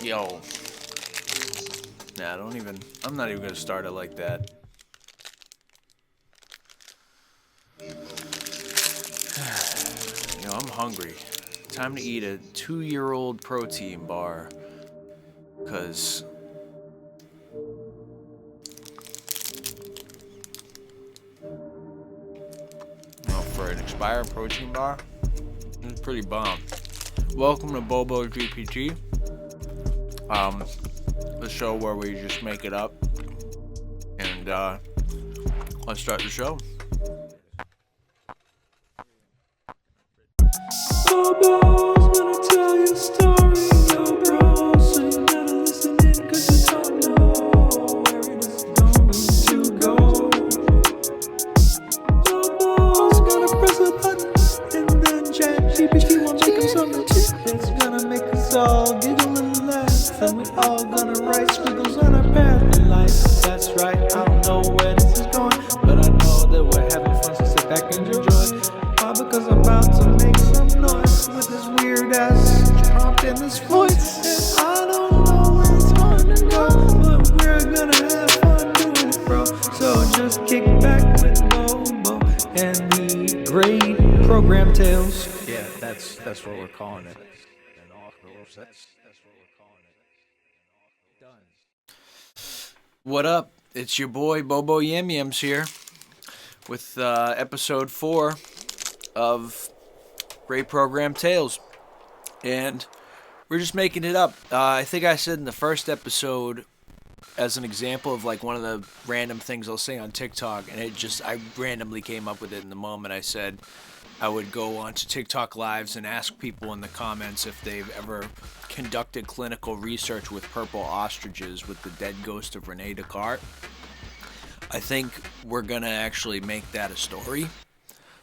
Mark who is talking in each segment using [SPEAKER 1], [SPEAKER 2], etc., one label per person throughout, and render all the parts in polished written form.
[SPEAKER 1] Yo. Nah, I'm not even gonna start it like that. I'm hungry. Time to eat a 2-year-old protein bar. Cause for an expired protein bar, it's pretty bomb. Welcome to Bobo GPT. The show where we just make it up. And let's start the show.
[SPEAKER 2] Bobo's gonna tell you a story, yo bro. So you better listen in, cause you don't know where it is going to go. Bobo's gonna press a button, and then GPT will make him something that's gonna make us all giggle and laugh. And we all gonna write squiggles on our path in life. That's right, I don't know where this is going, but I know that we're having fun, so sit back and enjoy. Why? Because I'm about to make some noise with this weird ass prompt in this voice. And I don't know where it's going to go, but we're gonna have fun doing it, bro. So just kick back with Bobo and the great program tales.
[SPEAKER 1] Yeah, that's what we're calling it. What up? It's your boy Bobo Yam Yams here with episode 4 of Great Program Tales, and we're just making it up. I think I said in the first episode, as an example of like one of the random things I'll say on TikTok, and I randomly came up with it in the moment. I said I would go onto TikTok lives and ask people in the comments if they've ever conducted clinical research with purple ostriches with the dead ghost of Rene Descartes. I think we're gonna actually make that a story.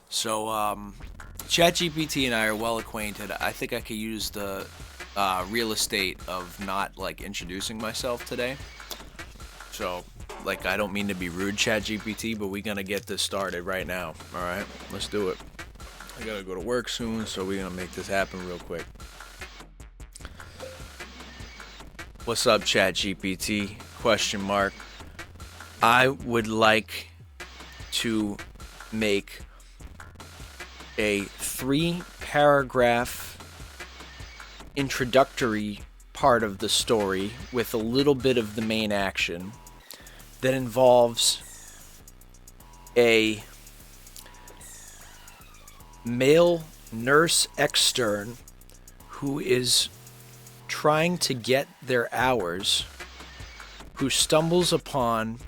[SPEAKER 1] So, ChatGPT and I are well acquainted. I think I could use the real estate of not like introducing myself today. So, like, I don't mean to be rude, ChatGPT, but we're gonna get this started right now. All right, let's do it. I gotta go to work soon, so we're gonna make this happen real quick. What's up, ChatGPT? ? I would like to make a 3-paragraph introductory part of the story with a little bit of the main action that involves a male nurse extern who is trying to get their hours, who stumbles upon,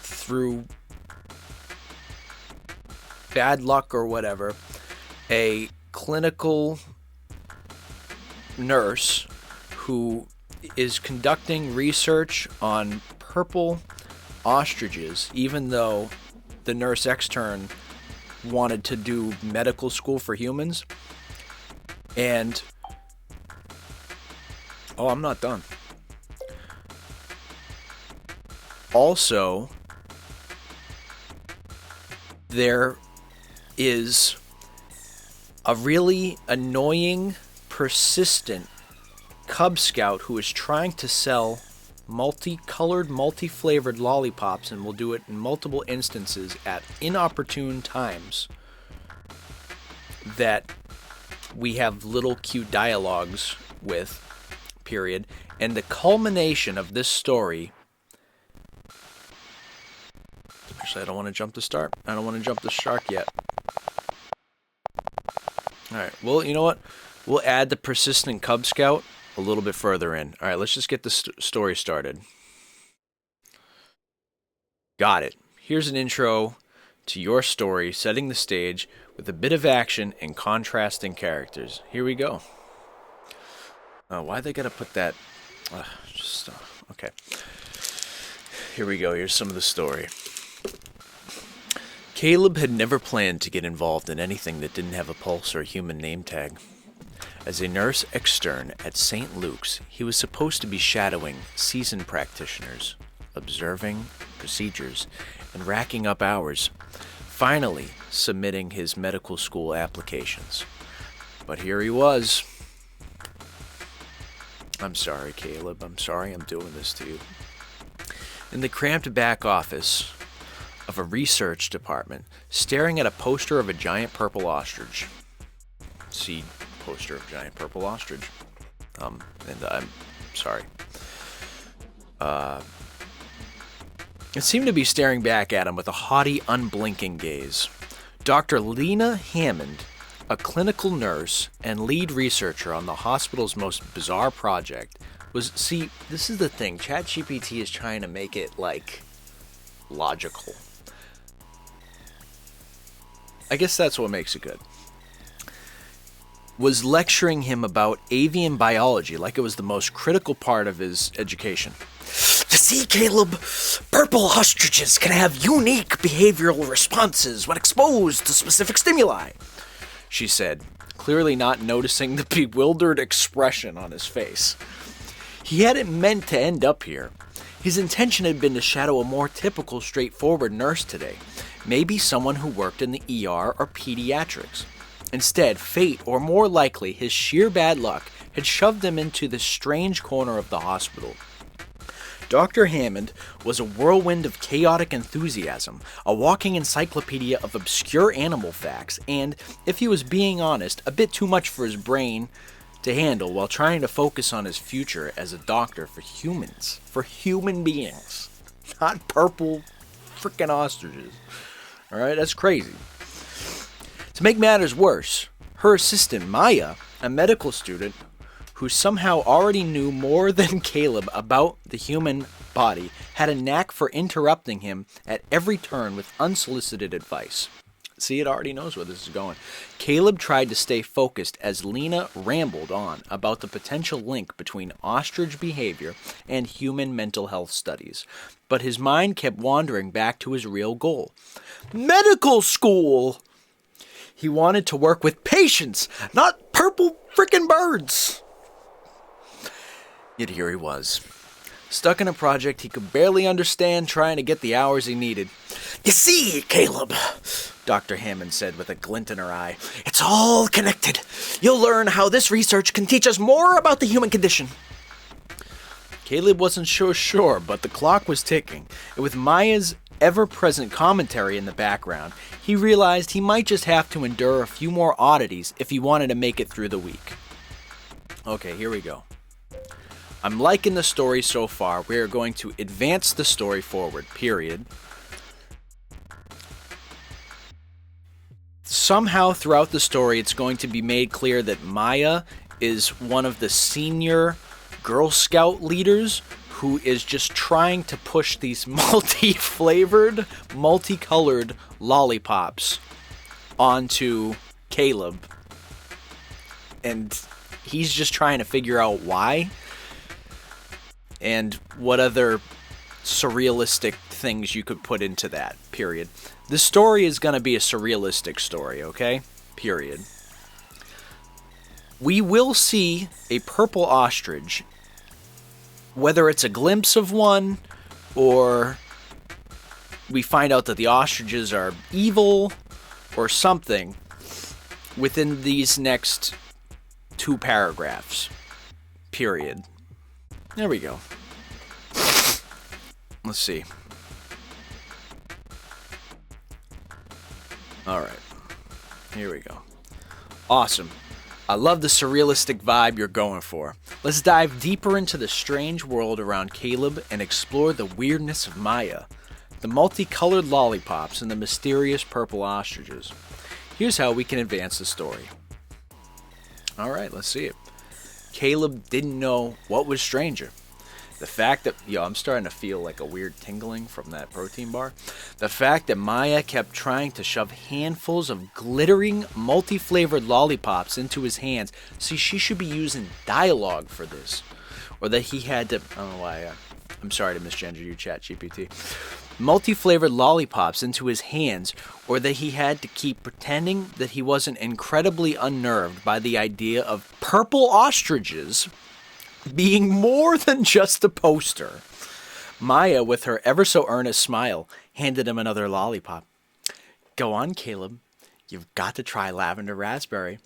[SPEAKER 1] through bad luck or whatever, a clinical nurse who is conducting research on purple ostriches, even though the nurse extern wanted to do medical school for humans. And I'm not done. Also, there is a really annoying, persistent Cub Scout who is trying to sell multicolored, multi-flavored lollipops, and will do it in multiple instances at inopportune times that we have little cute dialogues with, period. And the culmination of this story... Actually, I don't want to jump the start. I don't want to jump the shark yet. Alright, well, you know what? We'll add the persistent Cub Scout a little bit further in. Alright, let's just get the story started. Got it. Here's an intro to your story, setting the stage with a bit of action and contrasting characters. Here we go. Why they gotta put that? Okay. Here we go. Here's some of the story. Caleb had never planned to get involved in anything that didn't have a pulse or a human name tag. As a nurse extern at St. Luke's, he was supposed to be shadowing seasoned practitioners, observing procedures, and racking up hours, finally submitting his medical school applications. But here he was, I'm sorry, Caleb. I'm sorry I'm doing this to you. In the cramped back office of a research department, staring at a poster of a giant purple ostrich. See, poster of giant purple ostrich. And I'm sorry. It seemed to be staring back at him with a haughty, unblinking gaze. Dr. Lena Hammond, a clinical nurse and lead researcher on the hospital's most bizarre project, see, this is the thing. ChatGPT is trying to make it, like, logical. I guess that's what makes it good. Was lecturing him about avian biology like it was the most critical part of his education. You see, Caleb, purple ostriches can have unique behavioral responses when exposed to specific stimuli, she said, clearly not noticing the bewildered expression on his face. He hadn't meant to end up here. His intention had been to shadow a more typical, straightforward nurse today, maybe someone who worked in the ER or pediatrics. Instead, fate, or more likely his sheer bad luck, had shoved him into this strange corner of the hospital. Dr. Hammond was a whirlwind of chaotic enthusiasm, a walking encyclopedia of obscure animal facts, and, if he was being honest, a bit too much for his brain to handle while trying to focus on his future as a doctor for humans, for human beings, not purple frickin' ostriches. Alright, that's crazy. To make matters worse, her assistant, Maya, a medical student who somehow already knew more than Caleb about the human body, had a knack for interrupting him at every turn with unsolicited advice. See, it already knows where this is going. Caleb tried to stay focused as Lena rambled on about the potential link between ostrich behavior and human mental health studies, but his mind kept wandering back to his real goal. Medical school! He wanted to work with patients, not purple frickin' birds. Yet here he was, stuck in a project he could barely understand, trying to get the hours he needed. You see, Caleb, Dr. Hammond said with a glint in her eye, it's all connected. You'll learn how this research can teach us more about the human condition. Caleb wasn't so sure, but the clock was ticking, and with Maya's ever-present commentary in the background, he realized he might just have to endure a few more oddities if he wanted to make it through the week. Okay, here we go. I'm liking the story so far. We are going to advance the story forward, period. Somehow throughout the story, it's going to be made clear that Maya is one of the senior Girl Scout leaders who is just trying to push these multi-flavored, multicolored lollipops onto Caleb. And he's just trying to figure out why and what other surrealistic things you could put into that, period. This story is going to be a surrealistic story, okay? Period. We will see a purple ostrich, whether it's a glimpse of one or we find out that the ostriches are evil or something within these next 2 paragraphs, period. There we go. Let's see. Alright. Here we go. Awesome. I love the surrealistic vibe you're going for. Let's dive deeper into the strange world around Caleb and explore the weirdness of Maya, the multicolored lollipops, and the mysterious purple ostriches. Here's how we can advance the story. Alright, let's see it. Caleb didn't know what was stranger. The fact that, I'm starting to feel like a weird tingling from that protein bar. The fact that Maya kept trying to shove handfuls of glittering, multi-flavored lollipops into his hands. See, she should be using dialogue for this. Or that he had to, I don't know why, I'm sorry to misgender you, ChatGPT. Multi-flavored lollipops into his hands, or that he had to keep pretending that he wasn't incredibly unnerved by the idea of purple ostriches being more than just a poster. Maya, with her ever so earnest smile, handed him another lollipop. Go on, Caleb. You've got to try lavender raspberry.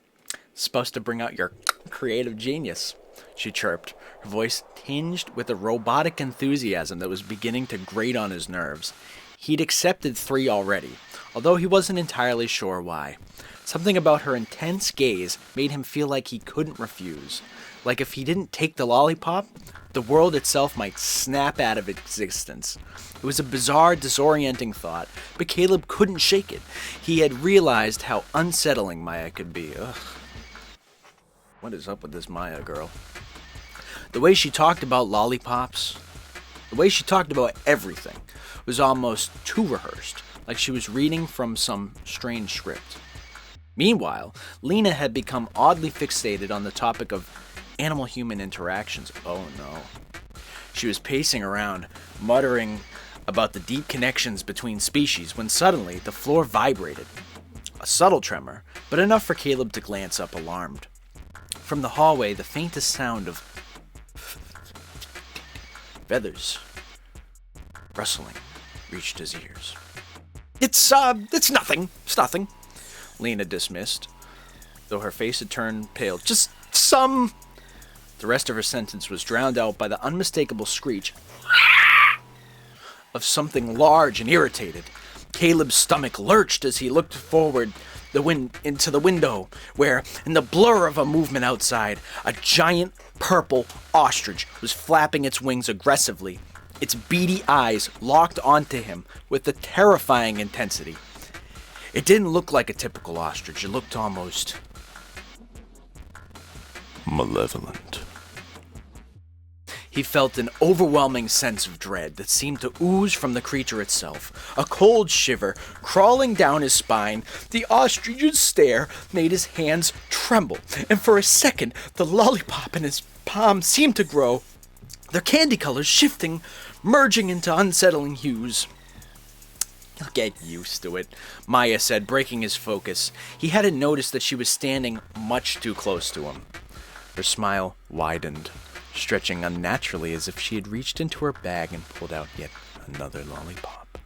[SPEAKER 1] It's supposed to bring out your creative genius, she chirped, her voice tinged with a robotic enthusiasm that was beginning to grate on his nerves. He'd accepted 3 already, although he wasn't entirely sure why. Something about her intense gaze made him feel like he couldn't refuse. Like if he didn't take the lollipop, the world itself might snap out of existence. It was a bizarre, disorienting thought, but Caleb couldn't shake it. He had realized how unsettling Maya could be. Ugh. What is up with this Maya girl? The way she talked about lollipops, the way she talked about everything, was almost too rehearsed, like she was reading from some strange script. Meanwhile, Lena had become oddly fixated on the topic of animal-human interactions. Oh no. She was pacing around, muttering about the deep connections between species, when suddenly the floor vibrated. A subtle tremor, but enough for Caleb to glance up alarmed. From the hallway, the faintest sound of feathers rustling reached his ears. It's nothing. It's nothing, Lena dismissed, though her face had turned pale. Just some... The rest of her sentence was drowned out by the unmistakable screech of something large and irritated. Caleb's stomach lurched as he looked forward into the window, where, in the blur of a movement outside, a giant purple ostrich was flapping its wings aggressively, its beady eyes locked onto him with a terrifying intensity. It didn't look like a typical ostrich. It looked almost malevolent. He felt an overwhelming sense of dread that seemed to ooze from the creature itself. A cold shiver crawling down his spine, the ostrich's stare made his hands tremble, and for a second the lollipop in his palm seemed to grow, their candy colors shifting, merging into unsettling hues. You'll get used to it, Maya said, breaking his focus. He hadn't noticed that she was standing much too close to him. Her smile widened, stretching unnaturally as if she had reached into her bag and pulled out yet another lollipop.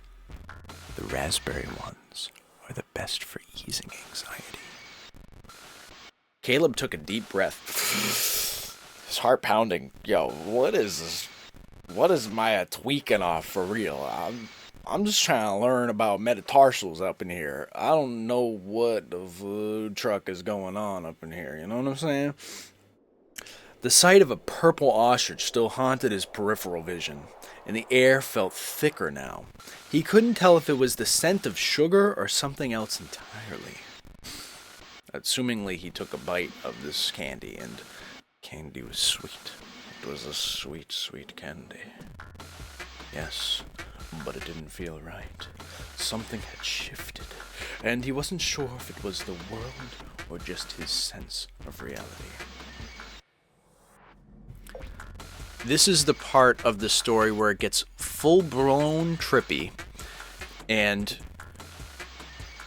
[SPEAKER 1] The raspberry ones are the best for easing anxiety. Caleb took a deep breath. His heart pounding. Yo, what is this? What is Maya tweaking off for real? I'm just trying to learn about metatarsals up in here. I don't know what the food truck is going on up in here. You know what I'm saying? The sight of a purple ostrich still haunted his peripheral vision, and the air felt thicker now. He couldn't tell if it was the scent of sugar or something else entirely. Assumingly, he took a bite of this candy, and candy was sweet. It was a sweet, sweet candy. Yes, but it didn't feel right. Something had shifted, and he wasn't sure if it was the world or just his sense of reality. This is the part of the story where it gets full-blown trippy, and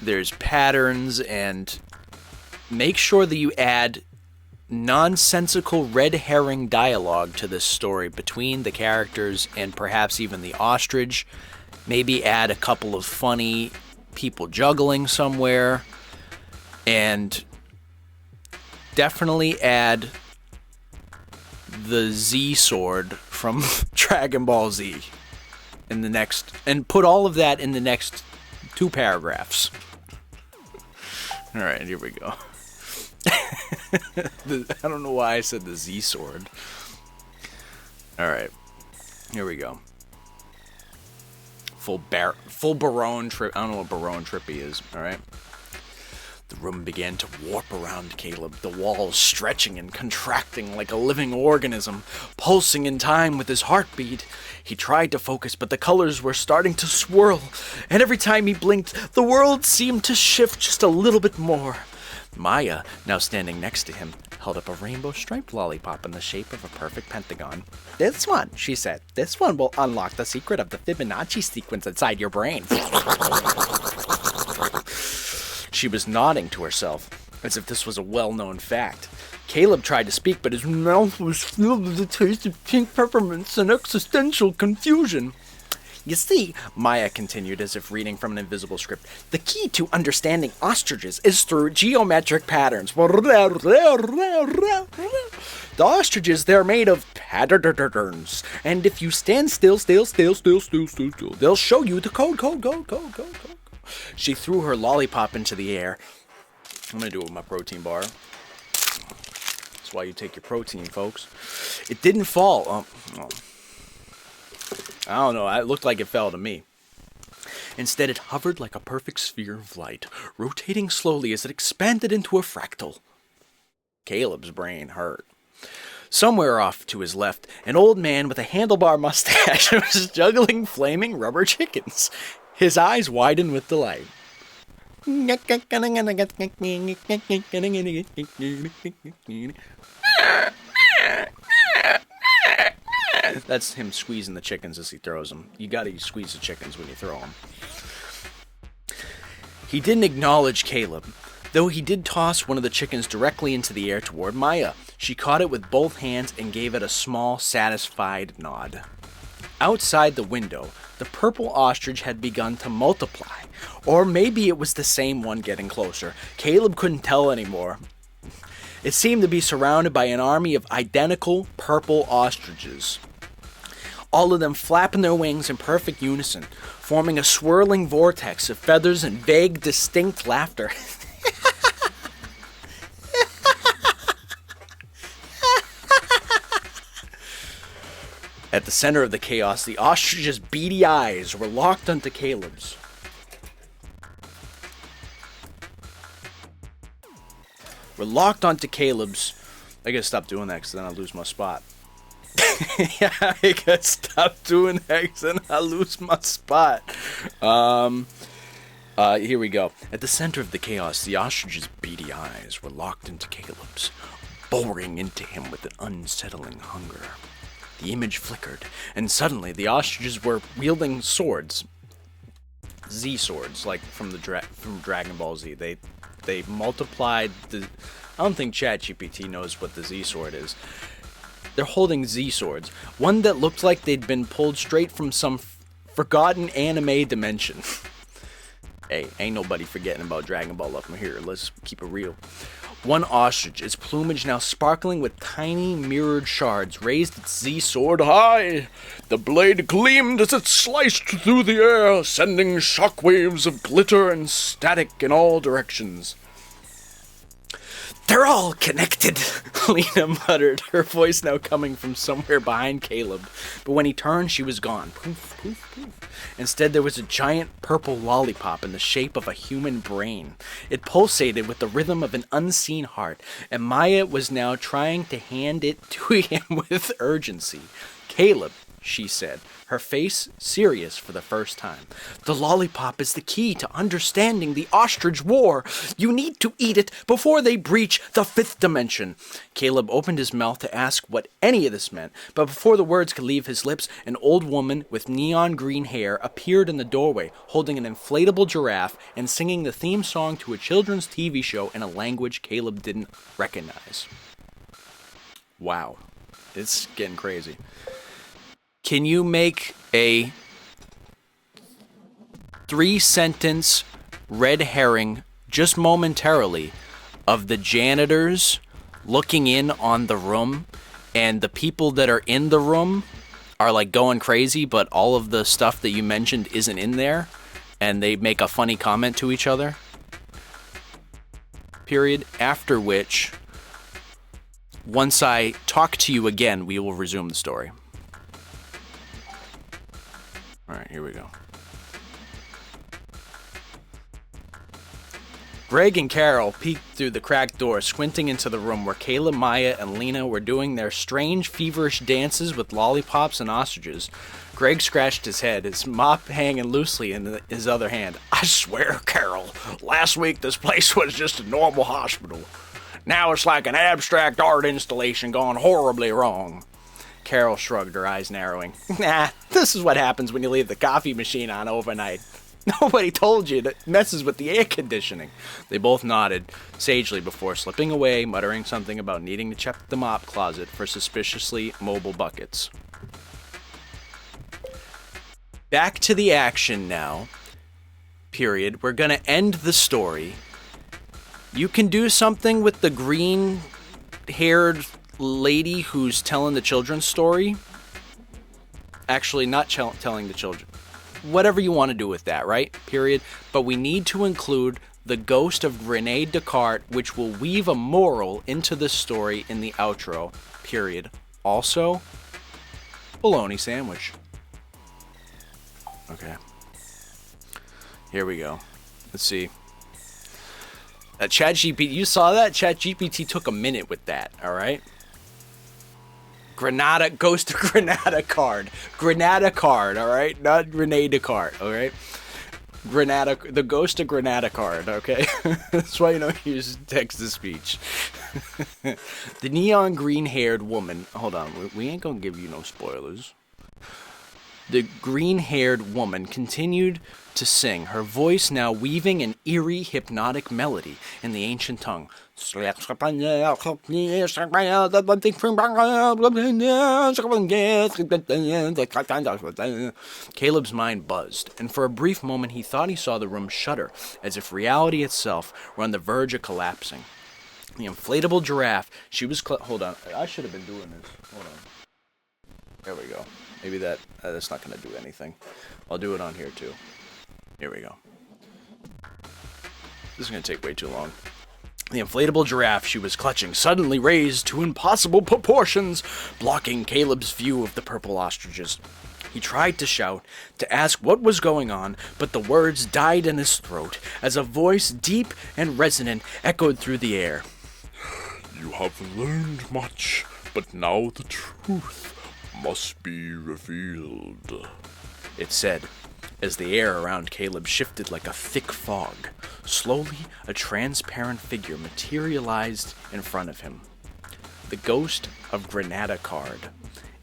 [SPEAKER 1] there's patterns, and make sure that you add nonsensical red herring dialogue to this story between the characters and perhaps even the ostrich. Maybe add a couple of funny people juggling somewhere, and definitely add the Z sword from Dragon Ball Z in the next, and put all of that in the next 2 paragraphs. All right, here we go. I don't know why I said the Z sword. All right, here we go. Full Barone trip. I don't know what Barone trippy is. All right. The room began to warp around Caleb, the walls stretching and contracting like a living organism, pulsing in time with his heartbeat. He tried to focus, but the colors were starting to swirl, and every time he blinked, the world seemed to shift just a little bit more. Maya, now standing next to him, held up a rainbow-striped lollipop in the shape of a perfect pentagon. "This one," she said. "This one will unlock the secret of the Fibonacci sequence inside your brain." She was nodding to herself, as if this was a well-known fact. Caleb tried to speak, but his mouth was filled with the taste of pink peppermints and existential confusion.
[SPEAKER 3] You see, Maya continued as if reading from an invisible script, the key to understanding ostriches is through geometric patterns. The ostriches, they're made of patterns, and if you stand still, they'll show you the code. She threw her lollipop into the air. I'm going to do it with my protein bar. That's why you take your protein, folks. It didn't fall. I don't know. It looked like it fell to me. Instead, it hovered like a perfect sphere of light, rotating slowly as it expanded into a fractal. Caleb's brain hurt. Somewhere off to his left, an old man with a handlebar mustache was juggling flaming rubber chickens. His eyes widened with delight. That's him squeezing the chickens as he throws them. You gotta squeeze the chickens when you throw them. He didn't acknowledge Caleb, though he did toss one of the chickens directly into the air toward Maya. She caught it with both hands and gave it a small, satisfied nod. Outside the window, the purple ostrich had begun to multiply. Or maybe it was the same one getting closer. Caleb couldn't tell anymore. It seemed to be surrounded by an army of identical purple ostriches. All of them flapping their wings in perfect unison, forming a swirling vortex of feathers and vague, distinct laughter. At the center of the chaos, the ostrich's beady eyes were locked onto Caleb's. I gotta stop doing that because then I'll lose my spot. Yeah, I gotta stop doing that because then I'll lose my spot. Here we go. At the center of the chaos, the ostrich's beady eyes were locked into Caleb's, boring into him with an unsettling hunger. The image flickered, and suddenly the ostriches were wielding swords. Z-swords, like from Dragon Ball Z. They multiplied the... I don't think ChatGPT knows what the Z-sword is. They're holding Z-swords. One that looked like they'd been pulled straight from some forgotten anime dimension. Hey, ain't nobody forgetting about Dragon Ball up from here. Let's keep it real. One ostrich, its plumage now sparkling with tiny mirrored shards, raised its Z-sword high. The blade gleamed as it sliced through the air, sending shockwaves of glitter and static in all directions. They're all connected, Lena muttered, her voice now coming from somewhere behind Caleb. But when he turned, she was gone. Poof, poof, poof. Instead, there was a giant purple lollipop in the shape of a human brain. It pulsated with the rhythm of an unseen heart, and Maya was now trying to hand it to him with urgency. Caleb, she said, her face serious for the first time. The lollipop is the key to understanding the ostrich war. You need to eat it before they breach the fifth dimension. Caleb opened his mouth to ask what any of this meant, but before the words could leave his lips, an old woman with neon green hair appeared in the doorway, holding an inflatable giraffe and singing the theme song to a children's TV show in a language Caleb didn't recognize. Wow. It's getting crazy. Can you make a 3-sentence red herring just momentarily of the janitors looking in on the room and the people that are in the room are like going crazy, but all of the stuff that you mentioned isn't in there and they make a funny comment to each other? Period. After which, once I talk to you again, we will resume the story. Alright, here we go. Greg and Carol peeked through the cracked door, squinting into the room where Kayla, Maya, and Lena were doing their strange, feverish dances with lollipops and ostriches. Greg scratched his head, his mop hanging loosely in his other hand. I swear, Carol, last week this place was just a normal hospital. Now it's like an abstract art installation gone horribly wrong. Carol shrugged, her eyes narrowing. Nah, this is what happens when you leave the coffee machine on overnight. Nobody told you that messes with the air conditioning. They both nodded sagely before slipping away, muttering something about needing to check the mop closet for suspiciously mobile buckets. back to the action now. Period. We're going to end the story. You can do something with the green-haired lady who's telling the children's story. Actually, not telling the children. Whatever you want to do with that, right? Period. But we need to include the ghost of Rene Descartes, which will weave a moral into the story in the outro. Period. Also, bologna sandwich. Okay. Here we go. Let's see. ChatGPT, you saw that? ChatGPT took a minute with that, alright? Ghost of Granada card. Granada card, alright? Not Rene Descartes, alright? The ghost of Granada card, okay? That's why you don't use text-to-speech. The neon green-haired woman... Hold on, we ain't gonna give you no spoilers. The green-haired woman continued to sing, her voice now weaving an eerie, hypnotic melody in the ancient tongue. Caleb's mind buzzed, and for a brief moment he thought he saw the room shudder, as if reality itself were on the verge of collapsing. The inflatable giraffe, she was... Hold on, I should have been doing this. Hold on. There we go. Maybe that's not going to do anything. I'll do it on here too. Here we go. This is going to take way too long. The inflatable giraffe she was clutching suddenly raised to impossible proportions, blocking Caleb's view of the purple ostriches. He tried to shout, to ask what was going on, but the words died in his throat as a voice deep and resonant echoed through the air.
[SPEAKER 4] You have learned much, but now the truth must be revealed,
[SPEAKER 3] it said, as the air around Caleb shifted like a thick fog. Slowly, a transparent figure materialized in front of him. The ghost of Granada card,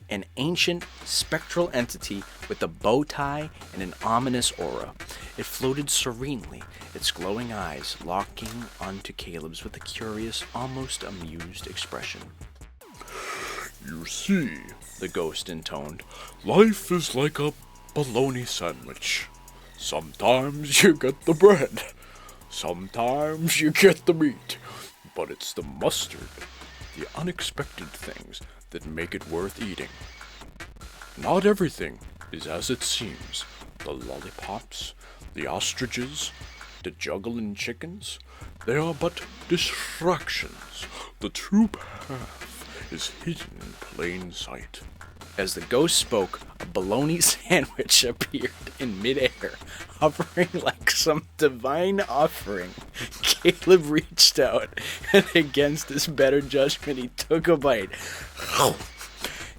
[SPEAKER 3] an ancient spectral entity with a bow tie and an ominous aura. It floated serenely, its glowing eyes locking onto Caleb's with a curious, almost amused expression.
[SPEAKER 4] You see,
[SPEAKER 3] the ghost intoned,
[SPEAKER 4] life is like a bologna sandwich. Sometimes you get the bread, sometimes you get the meat, but it's the mustard, the unexpected things that make it worth eating. Not everything is as it seems. The lollipops, the ostriches, the juggling chickens, they are but distractions. The true path is hidden in plain sight.
[SPEAKER 3] As the ghost spoke, a bologna sandwich appeared in midair, hovering like some divine offering. Caleb reached out, and against his better judgment, he took a bite.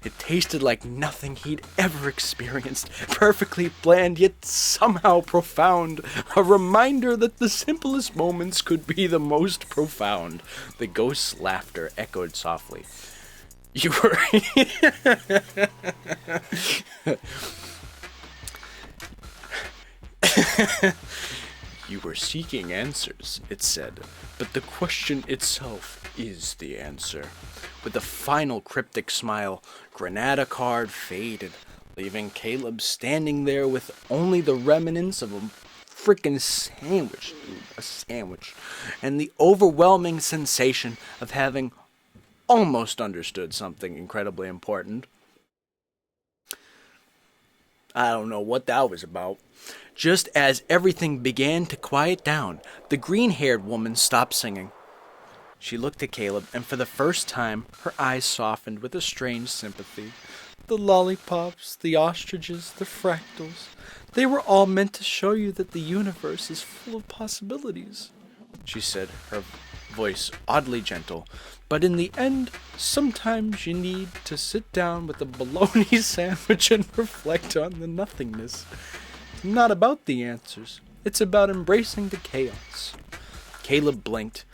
[SPEAKER 3] It tasted like nothing he'd ever experienced, perfectly bland yet somehow profound, a reminder that the simplest moments could be the most profound. The ghost's laughter echoed softly. You were... You were seeking answers, it said, but the question itself is the answer. With a final cryptic smile, Granada card faded, leaving Caleb standing there with only the remnants of a freaking sandwich, dude, a sandwich, and the overwhelming sensation of having almost understood something incredibly important. I don't know what that was about. Just as everything began to quiet down, the green-haired woman stopped singing. She looked at Caleb, and for the first time, her eyes softened with a strange sympathy. The lollipops, the ostriches, the fractals, they were all meant to show you that the universe is full of possibilities, she said, her voice oddly gentle. But in the end, sometimes you need to sit down with a bologna sandwich and reflect on the nothingness. It's not about the answers. It's about embracing the chaos. Caleb blinked,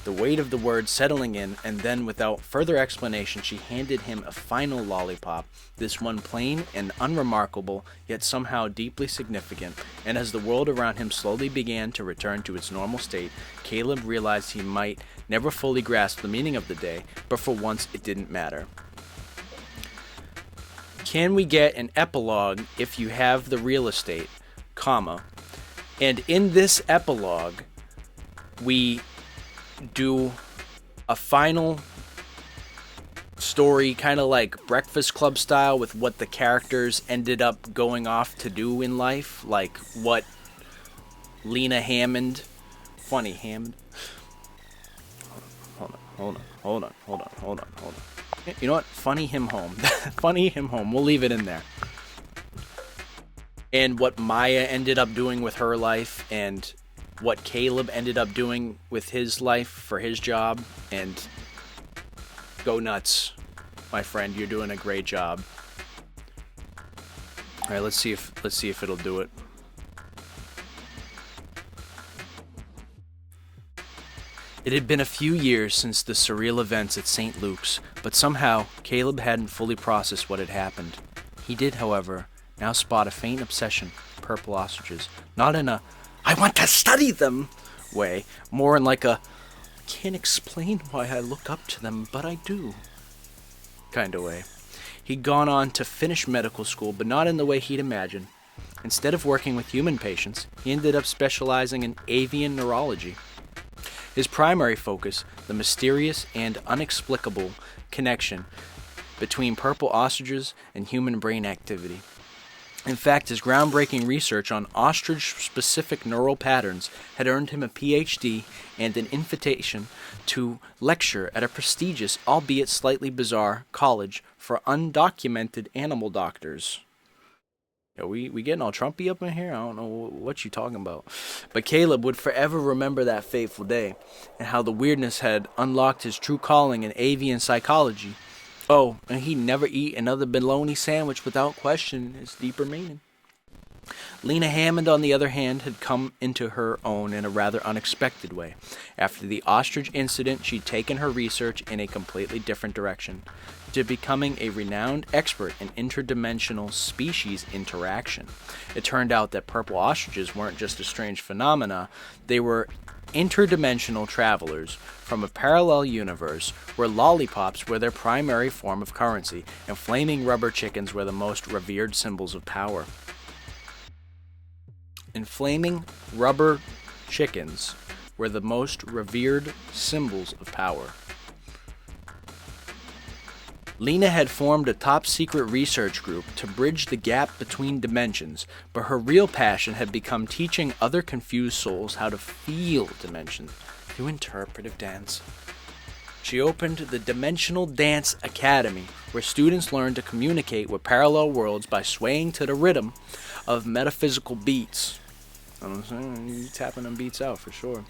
[SPEAKER 3] the weight of the words settling in, and then without further explanation she handed him a final lollipop, this one plain and unremarkable, yet somehow deeply significant, and as the world around him slowly began to return to its normal state, Caleb realized he might never fully grasp the meaning of the day, but for once it didn't matter. can we get an epilogue if you have the real estate, comma, and in this epilogue, we do a final story, kind of like Breakfast Club style, with what the characters ended up going off to do in life, like what Lena Hammond, funny Hammond. Hold on. You know what? Funny him home. Funny him home. We'll leave it in there. And what Maya ended up doing with her life, and what Caleb ended up doing with his life for his job, and go nuts, my friend. You're doing a great job. All right, let's see if it'll do it. It had been a few years since the surreal events at St. Luke's, but somehow Caleb hadn't fully processed what had happened. He did, however, now spot a faint obsession with purple ostriches, not in a "I want to study them" way, more in like a "I can't explain why I look up to them, but I do" kind of way. He'd gone on to finish medical school, but not in the way he'd imagined. Instead of working with human patients, he ended up specializing in avian neurology. His primary focus, the mysterious and inexplicable connection between purple ostriches and human brain activity. In fact, his groundbreaking research on ostrich-specific neural patterns had earned him a PhD and an invitation to lecture at a prestigious, albeit slightly bizarre, college for undocumented animal doctors. Yo, we getting all Trumpy up in here? I don't know what you talking about. But Caleb would forever remember that fateful day, and how the weirdness had unlocked his true calling in avian psychology. Oh, and he'd never eat another bologna sandwich without questioning its deeper meaning. Lena Hammond, on the other hand, had come into her own in a rather unexpected way. After the ostrich incident, she'd taken her research in a completely different direction, to becoming a renowned expert in interdimensional species interaction. It turned out that purple ostriches weren't just a strange phenomena, they were interdimensional travelers from a parallel universe where lollipops were their primary form of currency and flaming rubber chickens were the most revered symbols of power. And flaming rubber chickens were the most revered symbols of power. Lena had formed a top-secret research group to bridge the gap between dimensions, but her real passion had become teaching other confused souls how to feel dimension through interpretive dance. She opened the Dimensional Dance Academy, where students learned to communicate with parallel worlds by swaying to the rhythm of metaphysical beats. I'm saying, you tapping them beats out for sure.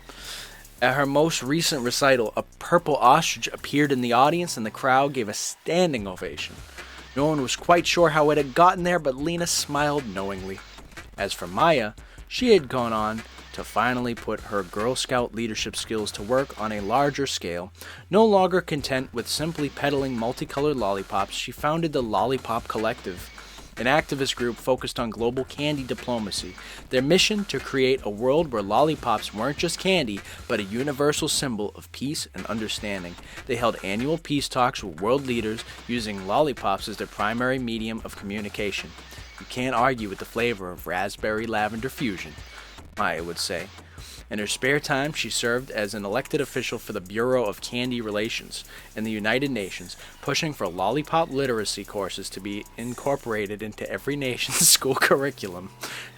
[SPEAKER 3] At her most recent recital, a purple ostrich appeared in the audience and the crowd gave a standing ovation. No one was quite sure how it had gotten there, but Lena smiled knowingly. As for Maya, she had gone on to finally put her Girl Scout leadership skills to work on a larger scale. No longer content with simply peddling multicolored lollipops, she founded the Lollipop Collective, an activist group focused on global candy diplomacy. Their mission to create a world where lollipops weren't just candy, but a universal symbol of peace and understanding. They held annual peace talks with world leaders using lollipops as their primary medium of communication. You can't argue with the flavor of raspberry lavender fusion, Maya would say. In her spare time, she served as an elected official for the Bureau of Candy Relations in the United Nations, pushing for lollipop literacy courses to be incorporated into every nation's school curriculum.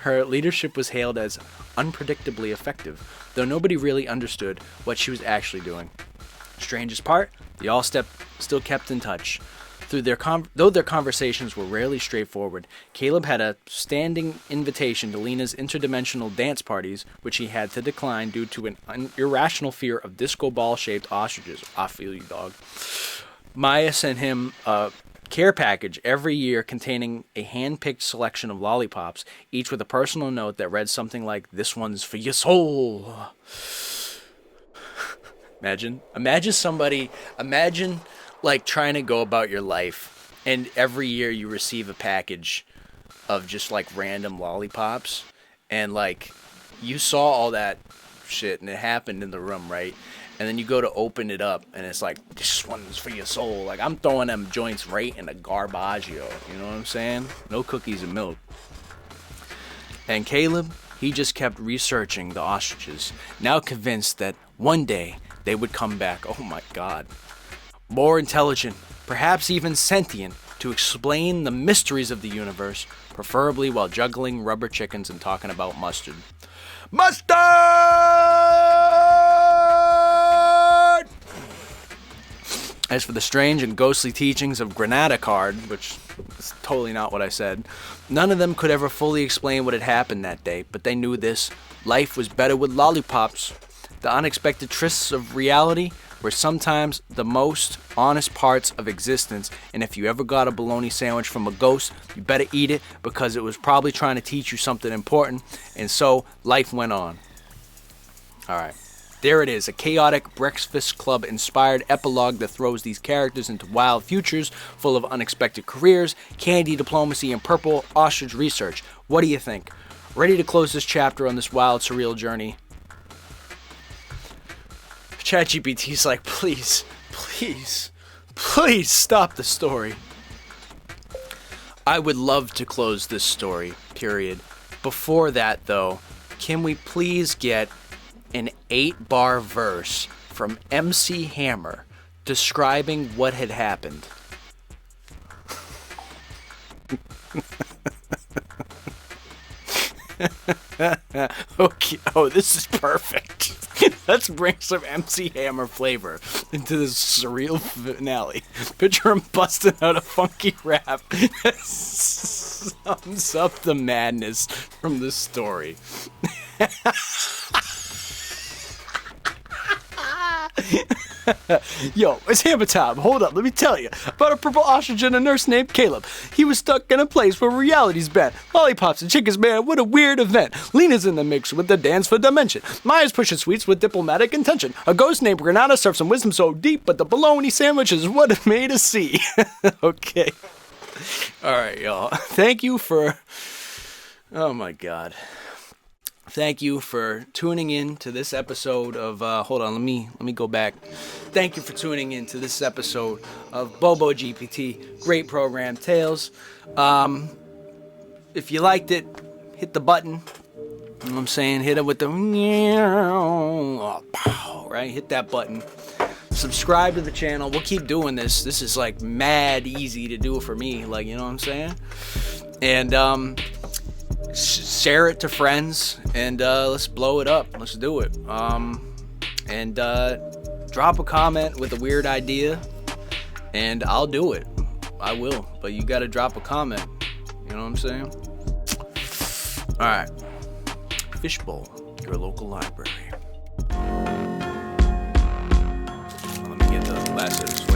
[SPEAKER 3] Her leadership was hailed as unpredictably effective, though nobody really understood what she was actually doing. Strangest part, they all still kept in touch. Though their conversations were rarely straightforward, Caleb had a standing invitation to Lena's interdimensional dance parties, which he had to decline due to an irrational fear of disco ball-shaped ostriches. I feel you, dog. Maya sent him a care package every year containing a hand-picked selection of lollipops, each with a personal note that read something like, "This one's for your soul." Imagine like trying to go about your life, and every year you receive a package of just like random lollipops, and like you saw all that shit and it happened in the room, right? and then you go to open it up, and it's like, this one's for your soul. Like, I'm throwing them joints right in the garbaggio. You know what I'm saying? No cookies and milk. And Caleb, he just kept researching the ostriches, now convinced that one day they would come back. Oh my God. More intelligent, perhaps even sentient, to explain the mysteries of the universe, preferably while juggling rubber chickens and talking about mustard. Mustard! As for the strange and ghostly teachings of Granada Card, which is totally not what I said, none of them could ever fully explain what had happened that day, but they knew this: life was better with lollipops. The unexpected trysts of reality were sometimes the most honest parts of existence, and if you ever got a bologna sandwich from a ghost, you better eat it, because it was probably trying to teach you something important. And so life went on. Alright, there it is, a chaotic Breakfast Club inspired epilogue that throws these characters into wild futures full of unexpected careers, candy diplomacy, and purple ostrich research. What do you think? Ready to close this chapter on this wild, surreal journey? ChatGPT's like, please stop the story. I would love to close this story, period. Before that, though, can we please get an 8-bar verse from MC Hammer describing what had happened? Okay, oh, this is perfect. Let's bring some MC Hammer flavor into this surreal finale. Picture him busting out a funky rap that sums up the madness from the story. Yo, it's hammer time. Hold up, let me tell you about a purple ostrich and a nurse named Caleb. He was stuck in a place where reality's bent. Lollipops and chickens, man, what a weird event. Lena's in the mix with the dance for dimension. Maya's pushing sweets with diplomatic intention. A ghost named Granada serves some wisdom so deep, but the bologna sandwich is what it made us see. Okay. Alright, y'all. Thank you for... Oh my God. Thank you for tuning in to this episode of, hold on, let me go back. Thank you for tuning in to this episode of Bobo GPT, Great Program Tales. If you liked it, hit the button. You know what I'm saying? Hit it with the, right? Hit that button. Subscribe to the channel. We'll keep doing this. This is like mad easy to do for me, like, you know what I'm saying? And, share it to friends, and let's blow it up. Let's do it. And drop a comment with a weird idea, and I'll do it. I will, but you gotta drop a comment. You know what I'm saying? Alright. Fishbowl, your local library. Let me get the last of this.